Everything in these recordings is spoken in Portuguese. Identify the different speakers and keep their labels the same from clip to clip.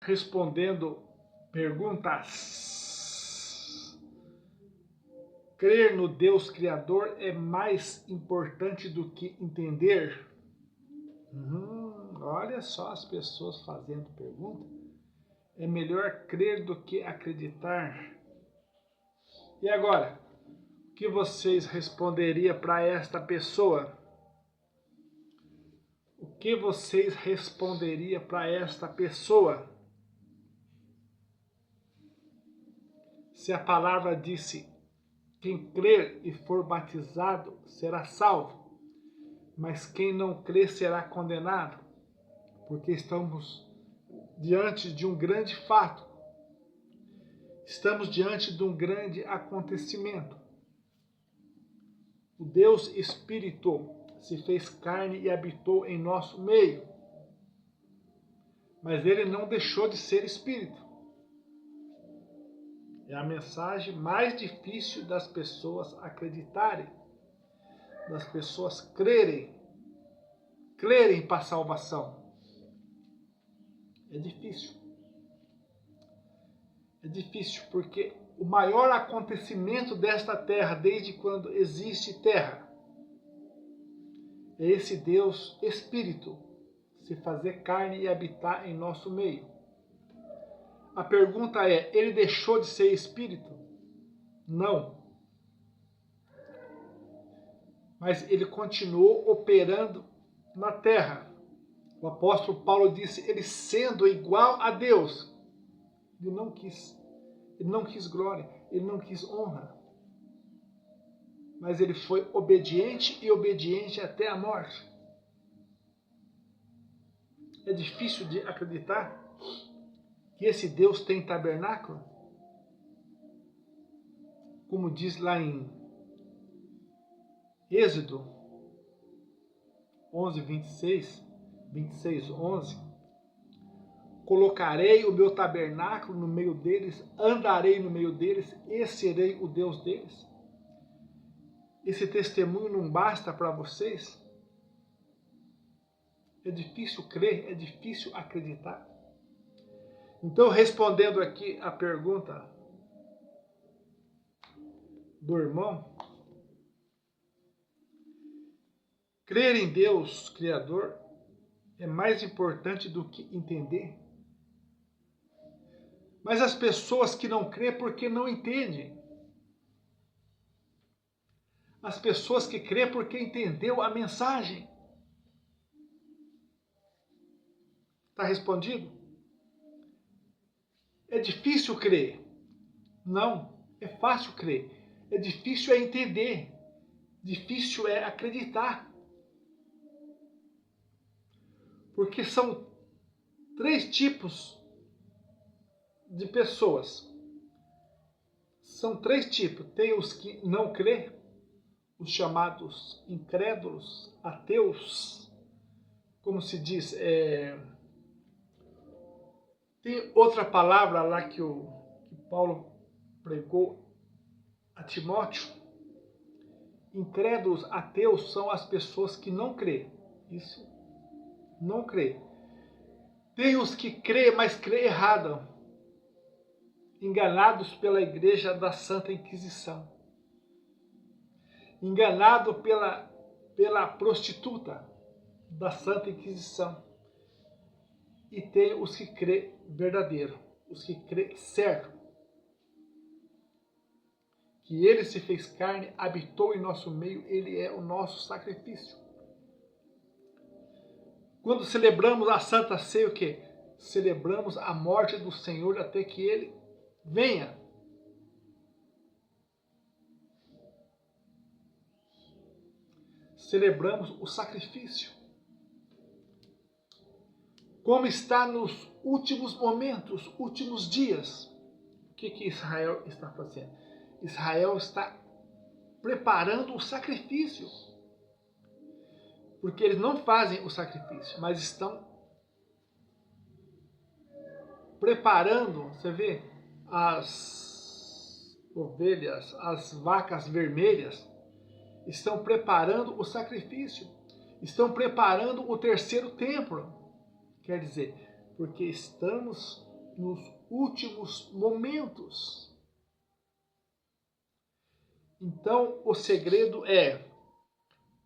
Speaker 1: respondendo perguntas. Crer no Deus Criador é mais importante do que entender? Olha só as pessoas fazendo pergunta. É melhor crer do que acreditar. E agora, o que vocês responderiam para esta pessoa? O que vocês responderiam para esta pessoa? Se a palavra disse: quem crer e for batizado será salvo, mas quem não crer será condenado, porque estamos diante de um grande fato, estamos diante de um grande acontecimento. O Deus Espírito se fez carne e habitou em nosso meio, mas ele não deixou de ser Espírito. É a mensagem mais difícil das pessoas acreditarem, das pessoas crerem para a salvação. É difícil. É difícil porque o maior acontecimento desta terra, desde quando existe terra, é esse Deus Espírito se fazer carne e habitar em nosso meio. A pergunta é: ele deixou de ser Espírito? Não. Mas ele continuou operando na terra. O apóstolo Paulo disse: ele sendo igual a Deus, ele não quis glória, ele não quis honra. Mas ele foi obediente e obediente até a morte. É difícil de acreditar que esse Deus tem tabernáculo? Como diz lá em Êxodo 11, 26, 11. Colocarei o meu tabernáculo no meio deles, andarei no meio deles e serei o Deus deles. Esse testemunho não basta para vocês? É difícil crer, é difícil acreditar. Então, respondendo aqui a pergunta do irmão, crer em Deus Criador é mais importante do que entender. Mas as pessoas que não crêem porque não entendem. As pessoas que crêem porque entendeu a mensagem. Está respondido? É difícil crer? Não, é fácil crer. É difícil é entender. Difícil é acreditar. Porque são 3 tipos de pessoas. São 3 tipos. Tem os que não crê, os chamados incrédulos, ateus, como se diz, tem outra palavra lá que Paulo pregou a Timóteo. Incrédulos, ateus são as pessoas que não crê. Isso, não crê. Tem os que crê, mas crê errado, enganados pela igreja da Santa Inquisição, enganado pela prostituta da Santa Inquisição. E tem os que crê verdadeiro, os que crê certo, que ele se fez carne, habitou em nosso meio, ele é o nosso sacrifício. Quando celebramos a Santa Ceia, o quê? Celebramos a morte do Senhor até que ele venha. Celebramos o sacrifício. Como está nos últimos momentos, últimos dias, o que Israel está fazendo? Israel está preparando o sacrifício. Porque eles não fazem o sacrifício, mas estão preparando, você vê, as ovelhas, as vacas vermelhas, estão preparando o sacrifício, estão preparando o terceiro templo. Quer dizer, porque estamos nos últimos momentos. Então, o segredo é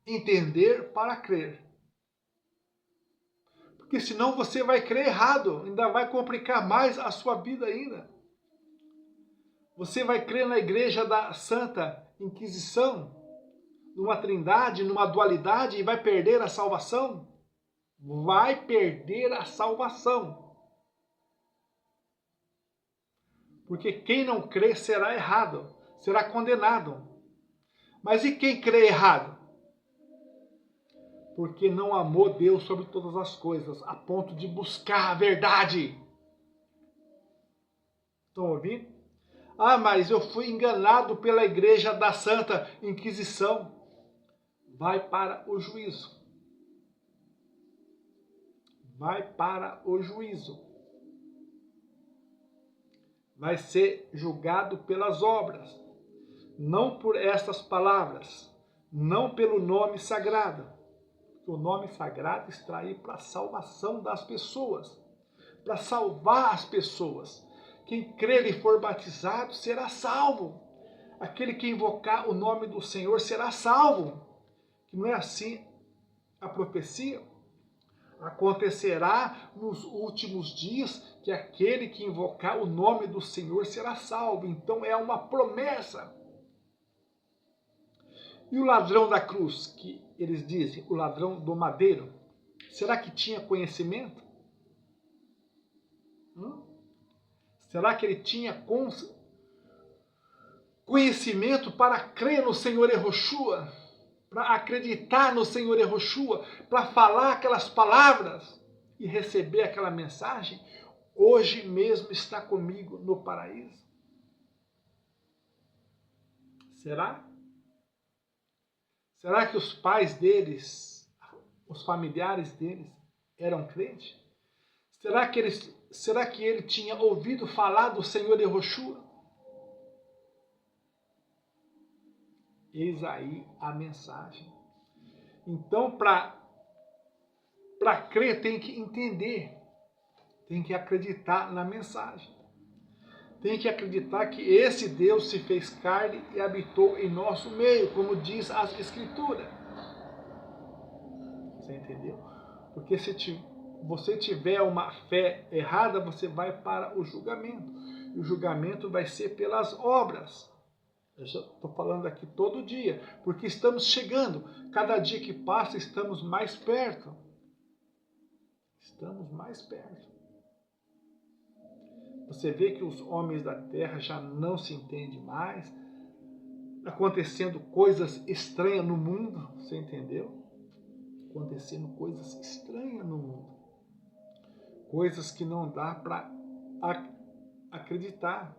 Speaker 1: entender para crer. Porque senão você vai crer errado, ainda vai complicar mais a sua vida ainda. Você vai crer na igreja da Santa Inquisição, numa trindade, numa dualidade e vai perder a salvação? Vai perder a salvação. Porque quem não crê será errado, será condenado. Mas e quem crê errado? Porque não amou Deus sobre todas as coisas, a ponto de buscar a verdade. Estão ouvindo? Ah, mas eu fui enganado pela igreja da Santa Inquisição. Vai para o juízo. Vai para o juízo. Vai ser julgado pelas obras, não por estas palavras, não pelo nome sagrado. O nome sagrado está aí para a salvação das pessoas, para salvar as pessoas. Quem crer e for batizado será salvo. Aquele que invocar o nome do Senhor será salvo. Que não é assim a profecia? Acontecerá nos últimos dias que aquele que invocar o nome do Senhor será salvo. Então é uma promessa. E o ladrão da cruz, que eles dizem, o ladrão do madeiro, será que tinha conhecimento? Será que ele tinha conhecimento para crer no Senhor Yehoshua? Para acreditar no Senhor Yehoshua? Para falar aquelas palavras e receber aquela mensagem? Hoje mesmo está comigo no paraíso. Será? Será que os pais deles, os familiares deles, eram crentes? Será que ele tinha ouvido falar do Senhor Yehoshua? Eis aí a mensagem. Então, para crer, tem que entender, tem que acreditar na mensagem. Tem que acreditar que esse Deus se fez carne e habitou em nosso meio, como diz as Escrituras. Você entendeu? Porque se você tiver uma fé errada, você vai para o julgamento. E o julgamento vai ser pelas obras. Eu já estou falando aqui todo dia, porque estamos chegando. Cada dia que passa, estamos mais perto. Estamos mais perto. Você vê que os homens da terra já não se entendem mais. Acontecendo coisas estranhas no mundo, você entendeu? Acontecendo coisas estranhas no mundo. Coisas que não dá para acreditar.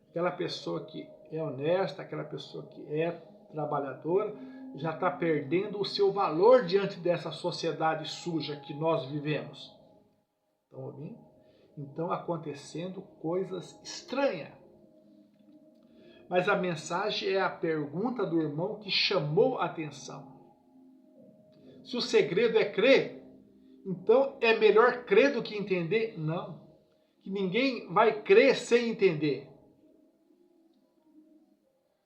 Speaker 1: Aquela pessoa que é honesta, aquela pessoa que é trabalhadora, já está perdendo o seu valor diante dessa sociedade suja que nós vivemos. Estão ouvindo? Então, acontecendo coisas estranhas. Mas a mensagem é a pergunta do irmão que chamou a atenção. Se o segredo é crer, então é melhor crer do que entender? Não. Que ninguém vai crer sem entender.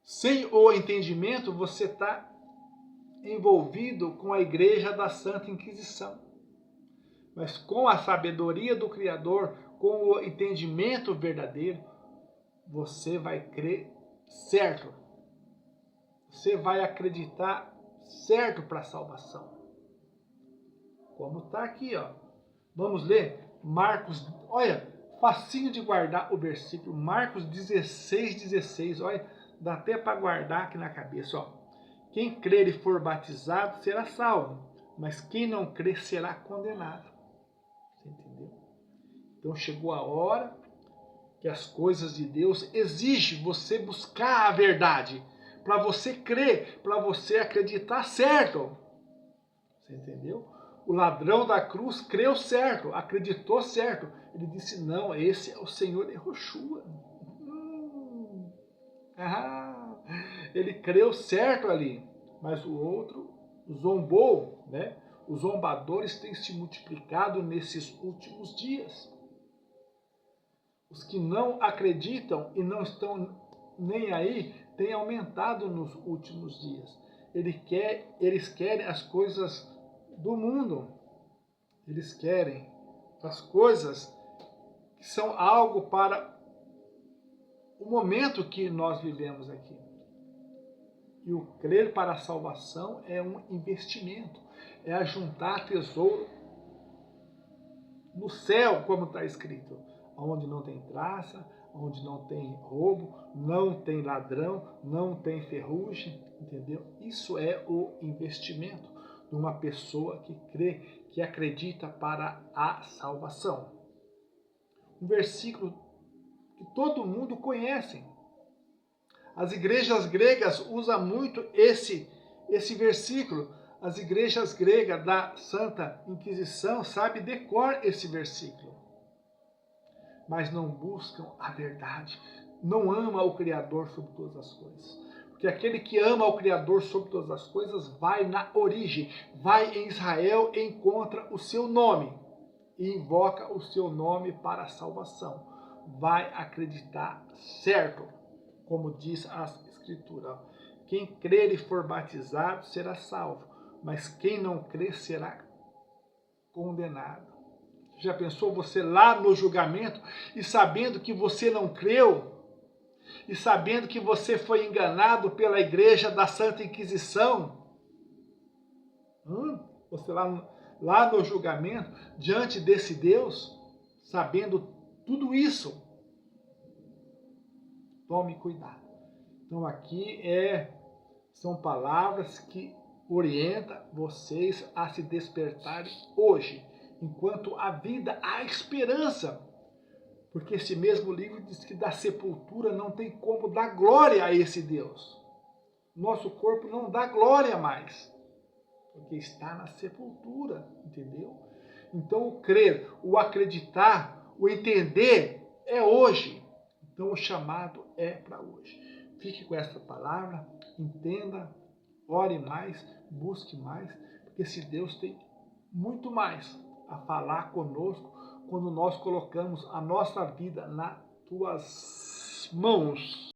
Speaker 1: Sem o entendimento, você está envolvido com a igreja da Santa Inquisição. Mas com a sabedoria do Criador, com o entendimento verdadeiro, você vai crer certo. Você vai acreditar certo para a salvação. Como está aqui, ó. Vamos ler Marcos, olha, facinho de guardar o versículo, Marcos 16:16, olha, dá até para guardar aqui na cabeça, ó. Quem crer e for batizado será salvo, mas quem não crer será condenado. Você entendeu? Então chegou a hora que as coisas de Deus exigem você buscar a verdade, para você crer, para você acreditar certo. Você entendeu? O ladrão da cruz creu certo, acreditou certo. Ele disse, não, esse é o Senhor Yehoshua. Ele creu certo ali, mas o outro zombou, né? Os zombadores têm se multiplicado nesses últimos dias. os que não acreditam e não estão nem aí, tem aumentado nos últimos dias. Eles querem as coisas do mundo. Eles querem as coisas que são algo para o momento que nós vivemos aqui. E o crer para a salvação é um investimento, é ajuntar tesouro no céu, como está escrito, onde não tem traça, onde não tem roubo, não tem ladrão, não tem ferrugem, entendeu? Isso é o investimento de uma pessoa que crê, que acredita para a salvação. Um versículo que todo mundo conhece. As igrejas gregas usam muito esse versículo. As igrejas gregas da Santa Inquisição sabem de cor esse versículo. Mas não buscam a verdade. Não ama o Criador sobre todas as coisas. Porque aquele que ama o Criador sobre todas as coisas vai na origem, vai em Israel e encontra o seu nome e invoca o seu nome para a salvação. Vai acreditar certo, como diz a Escritura. Quem crer e for batizado será salvo, mas quem não crer será condenado. Já pensou você lá no julgamento e sabendo que você não creu? E sabendo que você foi enganado pela igreja da Santa Inquisição? Você lá no julgamento, diante desse Deus, sabendo tudo isso? Tome cuidado. Então aqui são palavras que orientam vocês a se despertarem hoje. Enquanto há vida, há esperança. Porque esse mesmo livro diz que da sepultura não tem como dar glória a esse Deus. Nosso corpo não dá glória mais. Porque está na sepultura, entendeu? Então o crer, o acreditar, o entender é hoje. Então o chamado é para hoje. Fique com essa palavra, entenda, ore mais, busque mais, porque esse Deus tem muito mais a falar conosco quando nós colocamos a nossa vida nas tuas mãos.